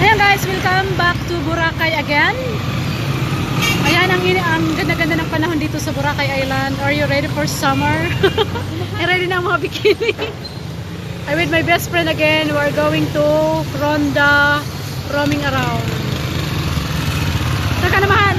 Ayan guys, welcome back to Boracay again. Ayan, ang ganda-ganda ng panahon dito sa Boracay Island. Are you ready for summer? Ready na ang mga bikini. I'm with my best friend again. We're going to Ronda, roaming around. Saan ka na, mahal?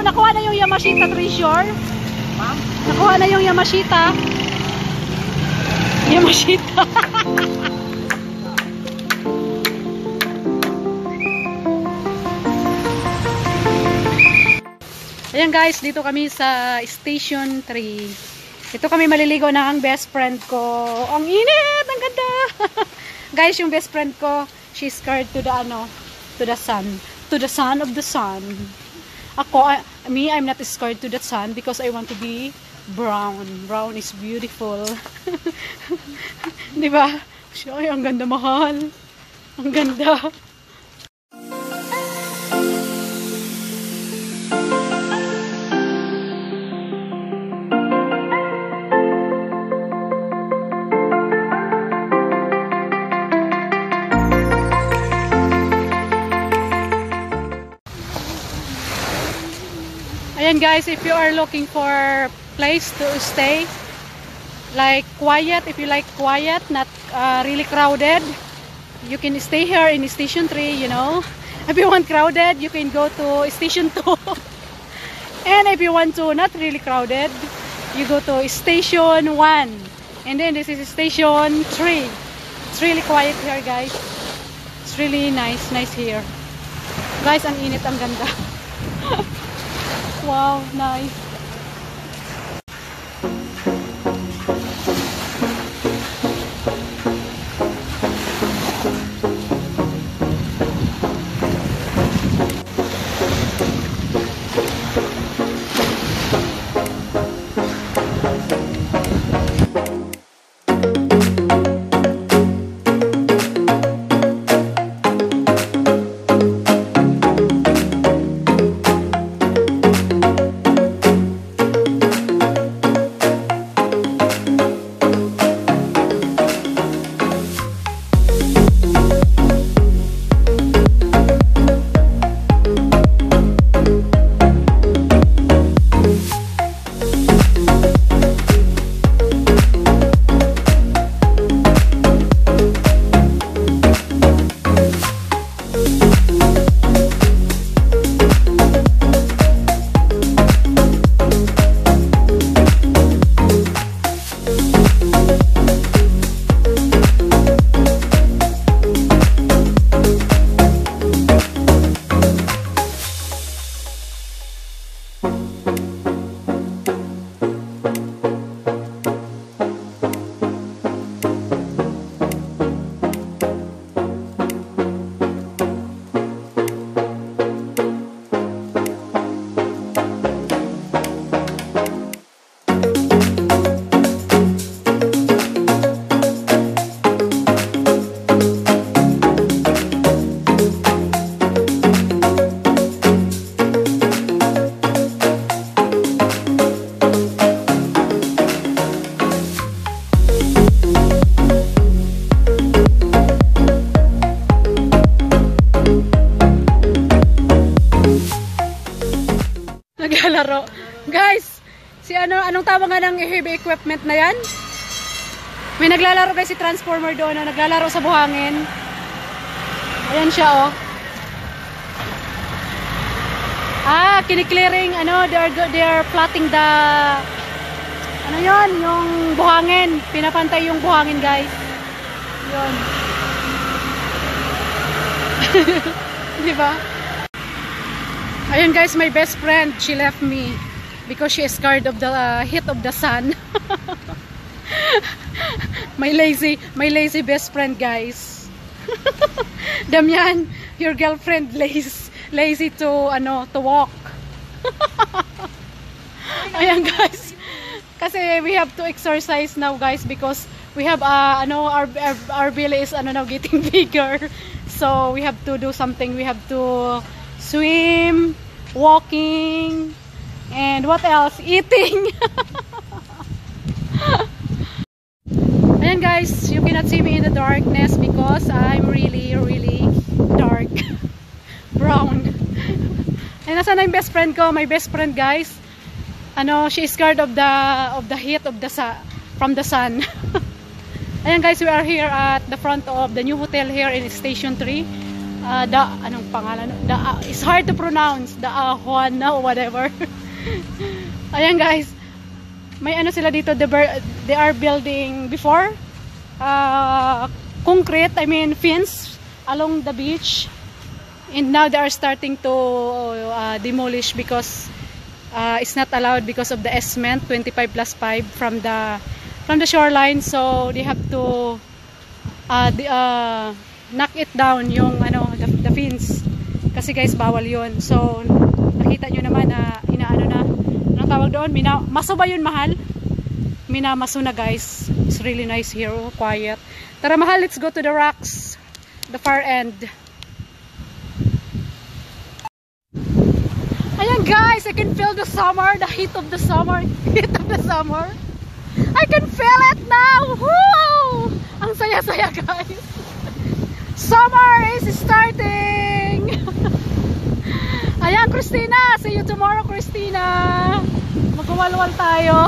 Nakuha na yung Yamashita Treasure? Ma'am? Nakuha na yung Yamashita? Yamashita. Ayan guys, dito kami sa Station 3. Ito kami maliligo na ang best friend ko. Ang init! Ang ganda! Guys, yung best friend ko, she's scared to the sun. To the sun of the sun. I'm not scared to the sun because I want to be brown. Brown is beautiful. Diba? Ay, ang ganda, mahal. Ang ganda. Ayan guys, if you are looking for place to stay, like quiet, if you like quiet, not really crowded, you can stay here in Station 3, you know. If you want crowded, you can go to Station 2. And if you want to not really crowded, you go to Station 1. And then this is Station 3. It's really quiet here guys. It's really nice here. Guys, ang init, ang ganda. Wow, nice. anong tawag nga ng heavy equipment na yan? May naglalaro guys si Transformer doon, naglalaro sa buhangin. Ayan siya, oh. Kiniklearing, they are plotting the, yung buhangin. Pinapantay yung buhangin, guys. Yun. Diba? Ayun guys, my best friend, she left me because she is scared of the heat of the sun. my lazy best friend, guys. Damian, your girlfriend lazy to walk. Ayan guys, kasi we have to exercise now guys because we have our belly is now getting bigger, so we have to do something. We have to swim, walking, and what else, eating. Ayan guys, you cannot see me in the darkness because I'm really dark. Brown. And nasa na yung best friend ko? My best friend guys, she is scared of the heat of from the sun. Ayan guys, we are here at the front of the new hotel here in Station 3. Anong pangalan? It's hard to pronounce. The Juana or whatever. Ayan guys, may sila dito, they are building before concrete, fence along the beach, and now they are starting to demolish because it's not allowed because of the cement 25+5 from the shoreline, so they have to knock it down yung the fence kasi guys bawal yun. So nakita nyo naman na anong tawag doon, maso ba yun, mahal? Minamaso na guys. It's really nice here, quiet. Tara mahal, let's go to the rocks, the far end. Ayan guys, I can feel the summer, the heat of the summer. I can feel it now. Woo! Ang saya-saya guys. Summer is starting. Ayan Christina, see you tomorrow Christina. Magwawalwal tayo.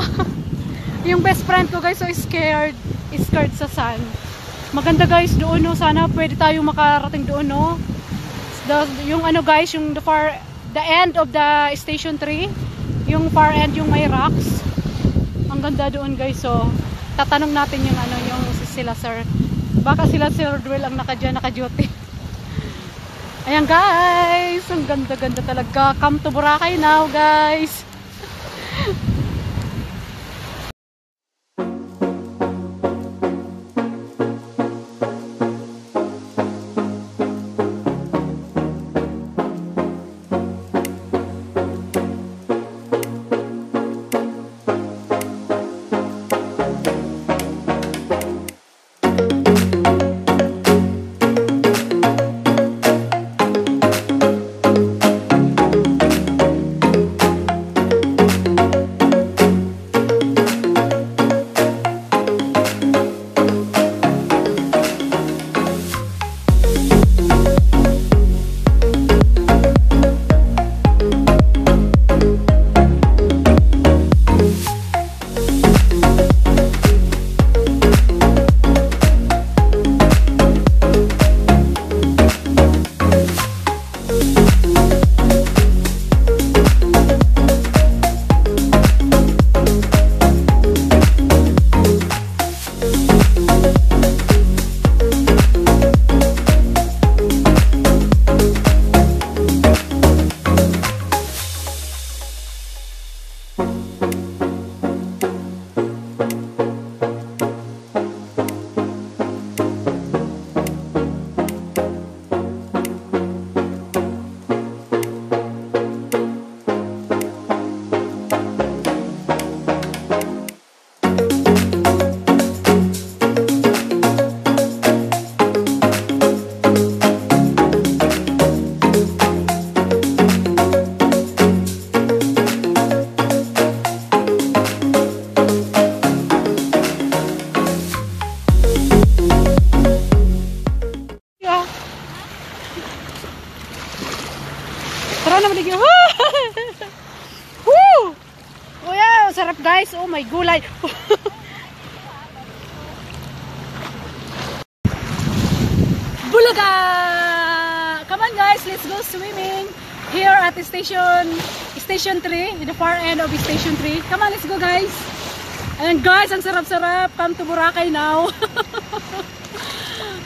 Yung best friend ko guys, so scared sa sun. Maganda guys doon, no? Sana pwede tayong makarating doon, no? Yung guys, yung the end of the Station 3, yung far end, yung may rocks. Ang ganda doon guys. So tatanong natin yung yung sila sir, baka sila Sir Drill ang naka-duty. Ayan guys, ang ganda-ganda talaga. Come to Boracay now guys. guys. Oh my gulay. Bulaga! Come on guys, let's go swimming here at the station 3, the far end of station 3. Come on, let's go guys. Ayan guys, ang sarap-sarap. Come to Boracay now.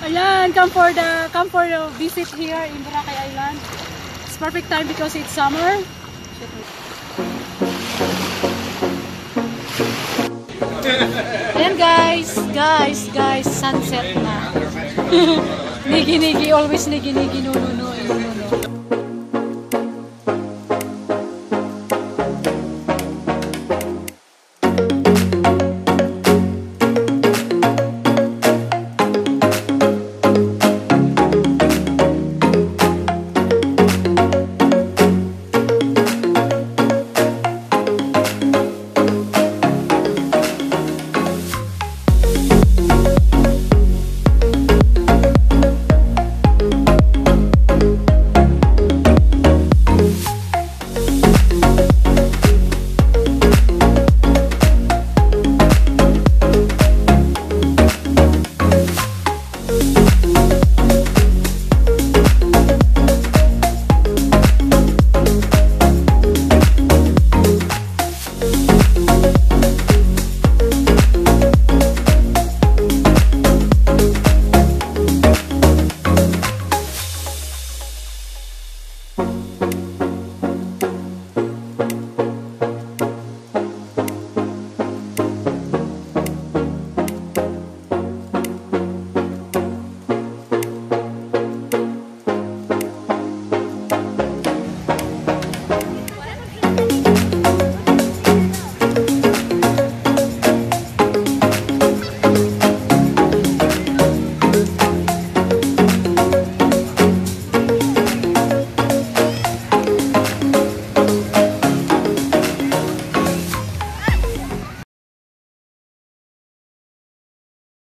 Ayan, come for the visit here in Boracay Island. It's perfect time because it's summer. Ayan guys, sunset na. Nigi-nigi, always nigi-nigi, no.